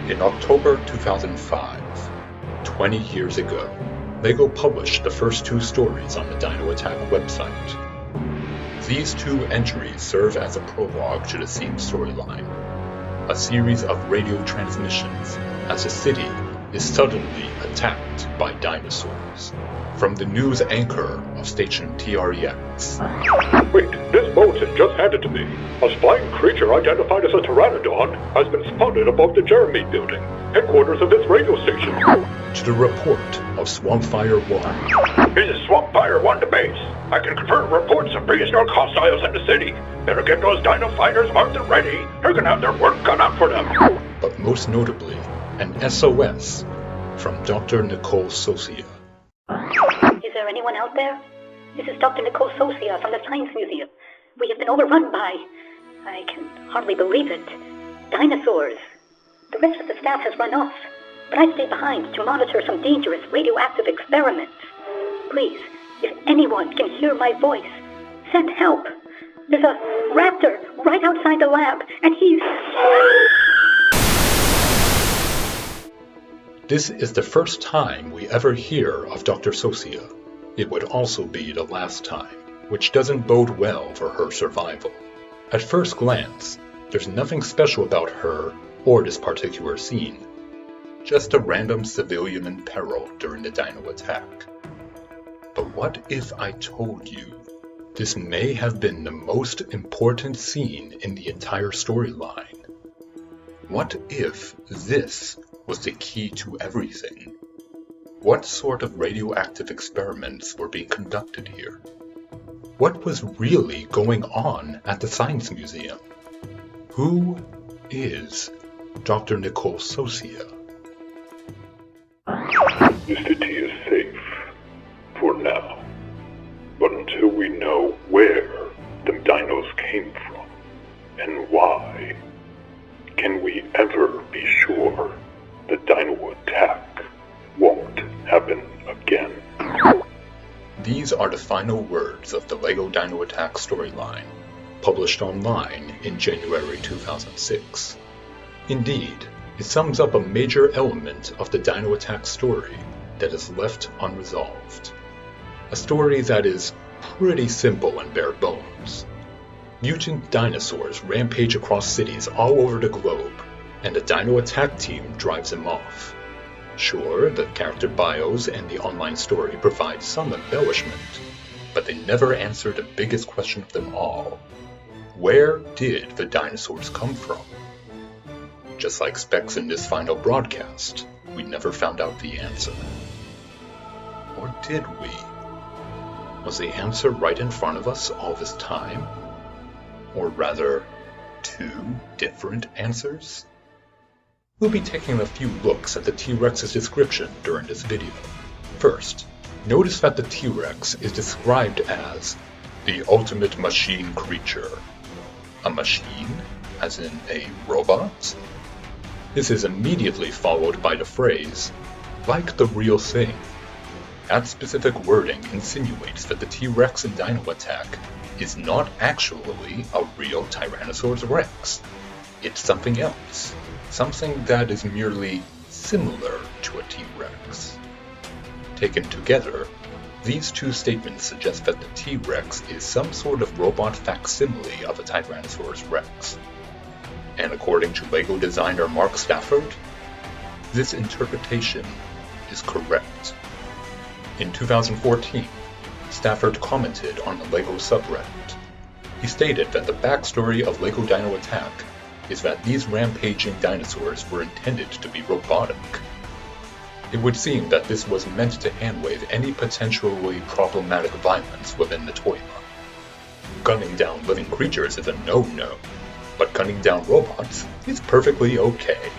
In October 2005, 20 years ago, LEGO published the first 2 stories on the Dino Attack website. These 2 entries serve as a prologue to the theme storyline, a series of radio transmissions as the city is suddenly attacked by dinosaurs. From the news anchor of station TREX. Wait, this bulletin just handed to me. A flying creature identified as a pteranodon has been spotted above the Jeremy building, headquarters of this radio station. To the report of Swampfire 1. This is Swampfire 1 to base. I can confirm reports of prehistoric hostiles in the city. Better get those dino fighters marked and ready. They're gonna have their work cut out for them. But most notably, an SOS from Dr. Nicole Soscia. Is there anyone out there? This is Dr. Nicole Soscia from the Science Museum. We have been overrun by... I can hardly believe it. Dinosaurs. The rest of the staff has run off, but I stayed behind to monitor some dangerous radioactive experiments. Please, if anyone can hear my voice, send help. There's a raptor right outside the lab, and he's... This is the first time we ever hear of Dr. Soscia. It would also be the last time, which doesn't bode well for her survival. At first glance, there's nothing special about her or this particular scene. Just a random civilian in peril during the Dino Attack. But what if I told you this may have been the most important scene in the entire storyline? What if this was the key to everything? What sort of radioactive experiments were being conducted here? What was really going on at the Science Museum? Who is Dr. Nicole Soscia? The city is safe. For now. But until we know where the dinos came from and why, can we ever be sure the Dino Attack won't happen again? These are the final words of the LEGO Dino Attack storyline, published online in January 2006. Indeed, it sums up a major element of the Dino Attack story that is left unresolved. A story that is pretty simple and bare bones. Mutant dinosaurs rampage across cities all over the globe, and the Dino Attack team drives them off. Sure, the character bios and the online story provide some embellishment, but they never answer the biggest question of them all. Where did the dinosaurs come from? Just like Specs in this final broadcast, we never found out the answer. Or did we? Was the answer right in front of us all this time? Or rather, 2 different answers? We'll be taking a few looks at the T-Rex's description during this video. First, notice that the T-Rex is described as the ultimate machine creature. A machine? As in a robot? This is immediately followed by the phrase, like the real thing. That specific wording insinuates that the T-Rex in Dino Attack is not actually a real Tyrannosaurus Rex. It's something else. Something that is merely similar to a T-Rex. Taken together, these 2 statements suggest that the T-Rex is some sort of robot facsimile of a Tyrannosaurus Rex. And according to LEGO designer Mark Stafford, this interpretation is correct. In 2014, Stafford commented on the LEGO subreddit. He stated that the backstory of LEGO Dino Attack is that these rampaging dinosaurs were intended to be robotic. It would seem that this was meant to handwave any potentially problematic violence within the toy line. Gunning down living creatures is a no-no, but gunning down robots is perfectly okay.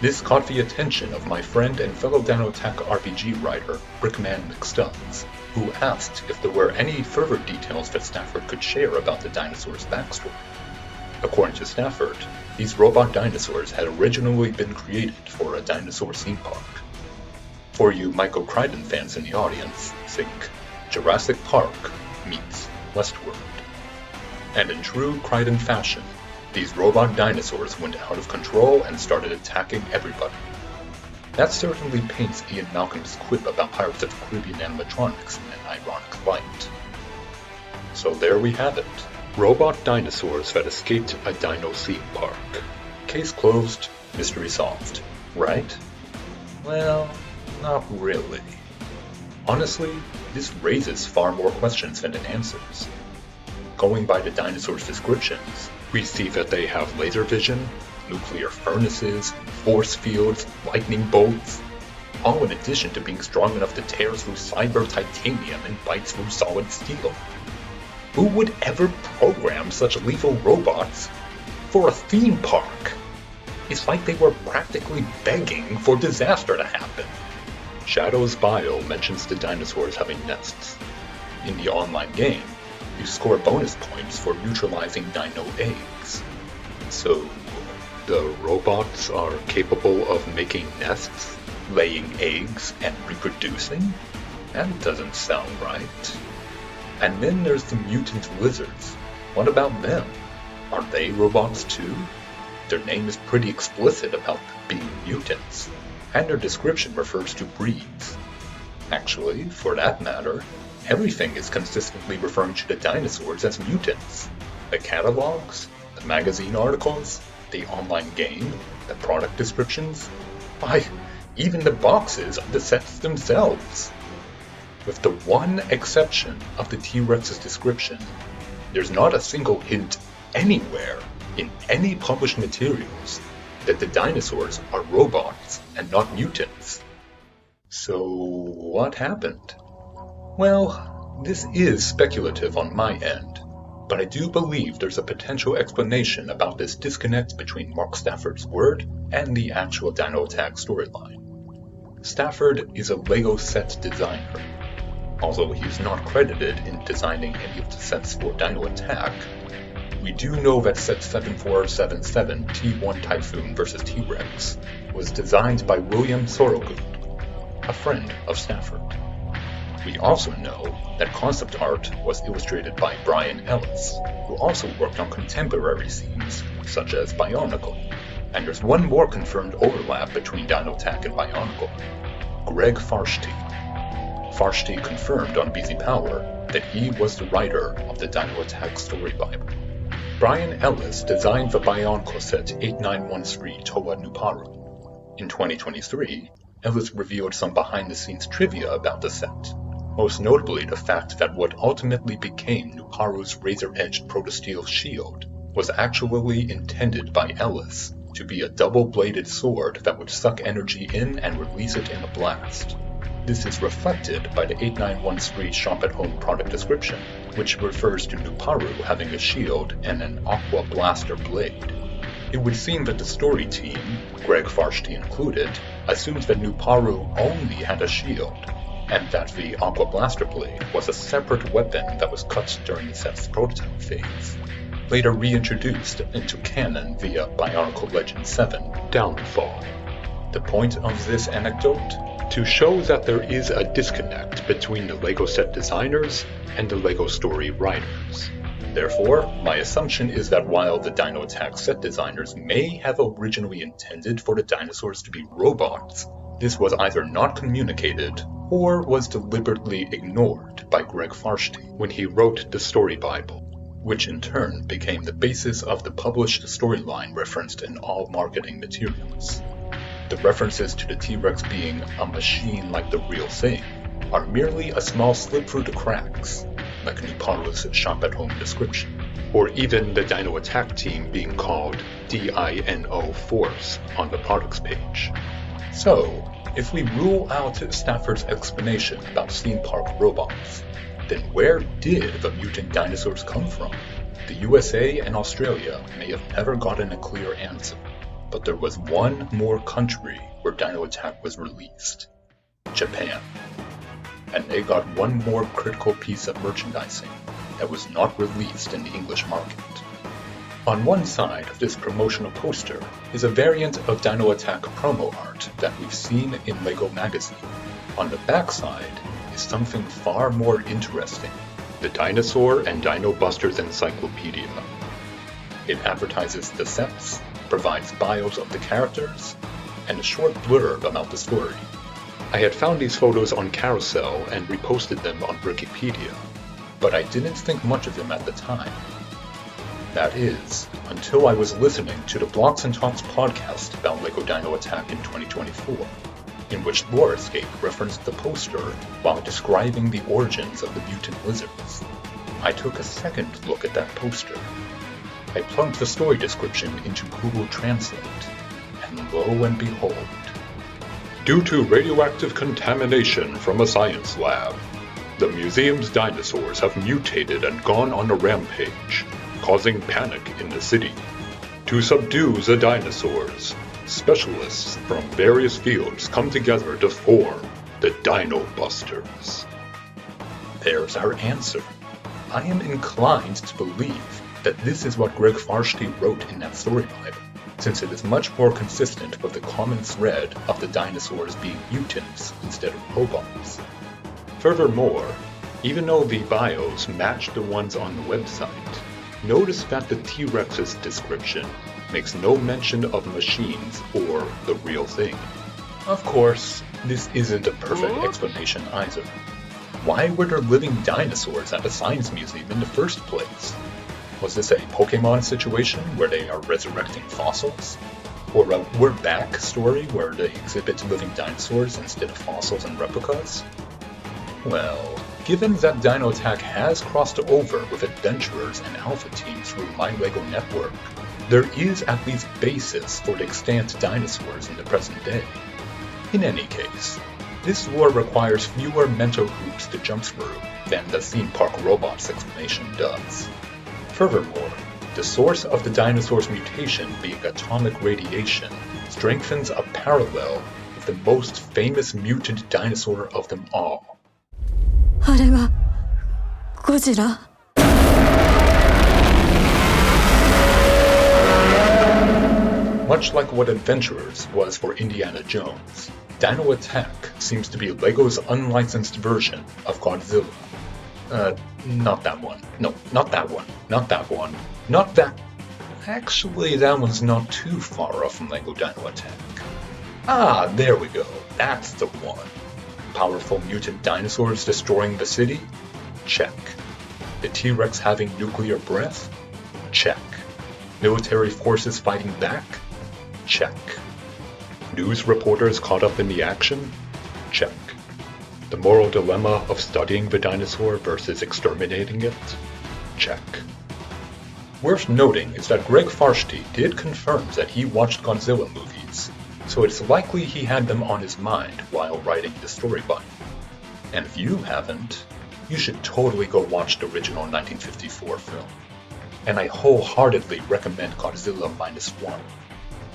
This caught the attention of my friend and fellow Dino Attack RPG writer, Brickman McStuds, who asked if there were any further details that Stafford could share about the dinosaurs' backstory. According to Stafford, these robot dinosaurs had originally been created for a dinosaur theme park. For you Michael Crichton fans in the audience, think Jurassic Park meets Westworld. And in true Crichton fashion, These robot dinosaurs went out of control and started attacking everybody. That certainly paints Ian Malcolm's quip about Pirates of the Caribbean animatronics in an ironic light. So there we have it. Robot dinosaurs that escaped a dino theme park. Case closed, mystery solved. Right? Well, not really. Honestly, this raises far more questions than it answers. Going by the dinosaurs' descriptions, we see that they have laser vision, nuclear furnaces, force fields, lightning bolts, all in addition to being strong enough to tear through cyber titanium and bite through solid steel. Who would ever program such lethal robots for a theme park? It's like they were practically begging for disaster to happen. Shadow's bio mentions the dinosaurs having nests. In the online game, you score bonus points for neutralizing dino eggs. So, the robots are capable of making nests, laying eggs, and reproducing? That doesn't sound right. And then there's the mutant lizards. What about them? Are they robots too? Their name is pretty explicit about being mutants, and their description refers to breeds. Actually, for that matter, everything is consistently referring to the dinosaurs as mutants. The catalogs, the magazine articles, the online game, the product descriptions, why, even the boxes of the sets themselves. With the one exception of the T-Rex's description, there's not a single hint anywhere in any published materials that the dinosaurs are robots and not mutants. So what happened? Well, this is speculative on my end, but I do believe there's a potential explanation about this disconnect between Mark Stafford's word and the actual Dino Attack storyline. Stafford is a LEGO set designer. Although he is not credited in designing any of the sets for Dino Attack, we do know that set 7477 T1 Typhoon vs. T-Rex was designed by William Thorogood, a friend of Stafford. We also know that concept art was illustrated by Brian Ellis, who also worked on contemporary scenes, such as Bionicle. And there's one more confirmed overlap between Dino Attack and Bionicle: Greg Farshti. Farshti confirmed on BZ Power that he was the writer of the Dino Attack story Bible. Brian Ellis designed the Bionicle set 8913 Toa Nuparu. In 2023, Ellis revealed some behind-the-scenes trivia about the set, most notably the fact that what ultimately became Nuparu's razor-edged protosteel shield was actually intended by Ellis to be a double-bladed sword that would suck energy in and release it in a blast. This is reflected by the 8913 shop-at-home product description, which refers to Nuparu having a shield and an Aqua blaster blade. It would seem that the story team, Greg Farshti included, assumes that Nuparu only had a shield, and that the Aqua blaster blade was a separate weapon that was cut during the set's prototype phase, later reintroduced into canon via Bionicle Legend 7 Downfall. The point of this anecdote? To show that there is a disconnect between the LEGO set designers and the LEGO story writers. Therefore, my assumption is that while the Dino Attack set designers may have originally intended for the dinosaurs to be robots, this was either not communicated or was deliberately ignored by Greg Farshti when he wrote the story Bible, which in turn became the basis of the published storyline referenced in all marketing materials. The references to the T-Rex being a machine like the real thing are merely a small slip through the cracks, like Nuparu's shop-at-home description, or even the Dino Attack team being called DINO Force on the products page. So, if we rule out Stafford's explanation about theme park robots, then where did the mutant dinosaurs come from? The USA and Australia may have never gotten a clear answer, but there was one more country where Dino Attack was released: Japan. And they got one more critical piece of merchandising that was not released in the English market. On one side of this promotional poster is a variant of Dino Attack promo art that we've seen in LEGO Magazine. On the back side is something far more interesting: the Dinosaur and Dino Busters Encyclopedia. It advertises the sets, provides bios of the characters, and a short blurb about the story. I had found these photos on Carousell and reposted them on Wikipedia, but I didn't think much of them at the time. That is, until I was listening to the Blocks and Talks podcast about LEGO Dino Attack in 2024, in which Lore Escape referenced the poster while describing the origins of the mutant lizards. I took a second look at that poster. I plugged the story description into Google Translate, and lo and behold, due to radioactive contamination from a science lab, the museum's dinosaurs have mutated and gone on a rampage, causing panic in the city. To subdue the dinosaurs, specialists from various fields come together to form the Dino Busters. There's our answer. I am inclined to believe that this is what Greg Farshty wrote in that storyline, since it is much more consistent with the common thread of the dinosaurs being mutants instead of robots. Furthermore, even though the bios match the ones on the website, notice that the T-Rex's description makes no mention of machines or the real thing. Of course, this isn't a perfect explanation either. Why were there living dinosaurs at a science museum in the first place? Was this a Pokemon situation where they are resurrecting fossils? Or a We're Back story where they exhibit living dinosaurs instead of fossils and replicas? Well, given that Dino Attack has crossed over with adventurers and alpha teams through My LEGO Network, there is at least basis for the extant dinosaurs in the present day. In any case, this lore requires fewer mental hoops to jump through than the theme park robots explanation does. Furthermore, the source of the dinosaur's mutation being atomic radiation strengthens a parallel with the most famous mutant dinosaur of them all. あれがゴジラ? Much like what Adventurers was for Indiana Jones, Dino Attack seems to be LEGO's unlicensed version of Godzilla. Not that one. No, not that one. Not that one. Not that... Actually, that one's not too far off from LEGO Dino Attack. Ah, there we go. That's the one. Powerful mutant dinosaurs destroying the city? Check. The T-Rex having nuclear breath? Check. Military forces fighting back? Check. News reporters caught up in the action? Check. The moral dilemma of studying the dinosaur versus exterminating it? Check. Worth noting is that Greg Farshty did confirm that he watched Godzilla movies, so it's likely he had them on his mind while writing the storyline. And if you haven't, you should totally go watch the original 1954 film. And I wholeheartedly recommend Godzilla -1.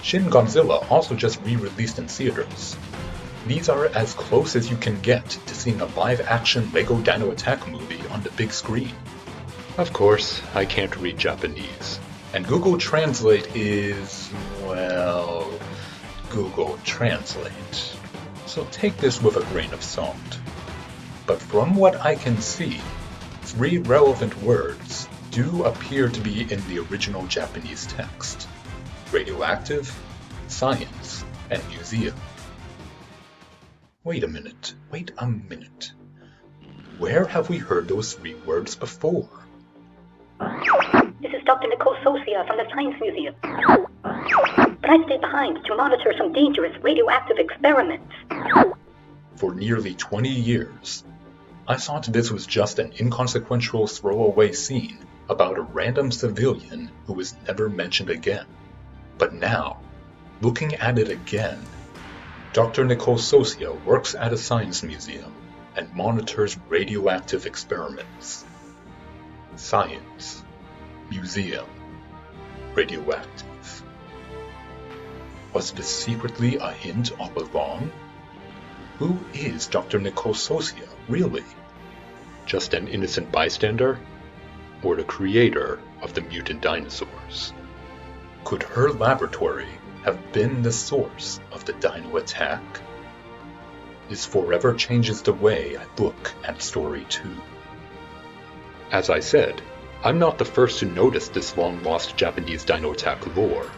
Shin Godzilla also just re-released in theaters. These are as close as you can get to seeing a live-action LEGO Dino Attack movie on the big screen. Of course, I can't read Japanese, and Google Translate is, well, Google Translate. So take this with a grain of salt. But from what I can see, 3 relevant words do appear to be in the original Japanese text: radioactive, science, and museum. Wait a minute. Where have we heard those 3 words before? This is Dr. Nicole Soscia from the Science Museum. But I stayed behind to monitor some dangerous radioactive experiments. For nearly 20 years, I thought this was just an inconsequential throwaway scene about a random civilian who was never mentioned again. But now, looking at it again, Dr. Nicole Soscia works at a science museum and monitors radioactive experiments. Science, museum, radioactive. Was this secretly a hint all along? Who is Dr. Nicole Soscia, really? Just an innocent bystander? Or the creator of the mutant dinosaurs? Could her laboratory have been the source of the Dino Attack? This forever changes the way I look at Story 2. As I said, I'm not the first to notice this long-lost Japanese Dino Attack lore,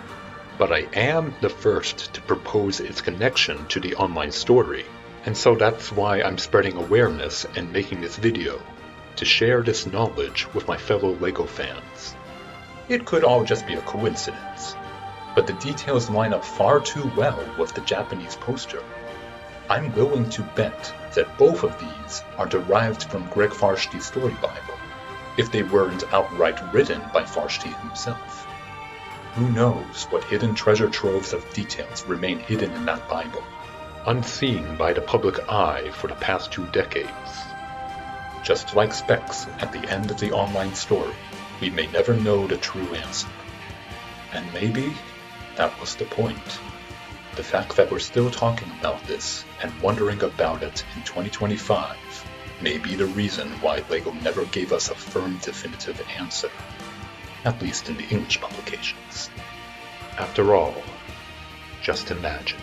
but I am the first to propose its connection to the online story, and so that's why I'm spreading awareness and making this video, to share this knowledge with my fellow LEGO fans. It could all just be a coincidence, but the details line up far too well with the Japanese poster. I'm willing to bet that both of these are derived from Greg Farshti's story Bible, if they weren't outright written by Farshti himself. Who knows what hidden treasure troves of details remain hidden in that Bible, unseen by the public eye for the past 2 decades. Just like Specs at the end of the online story, we may never know the true answer. And maybe that was the point. The fact that we're still talking about this and wondering about it in 2025 may be the reason why LEGO never gave us a firm definitive answer, at least in the English publications. After all, just imagine.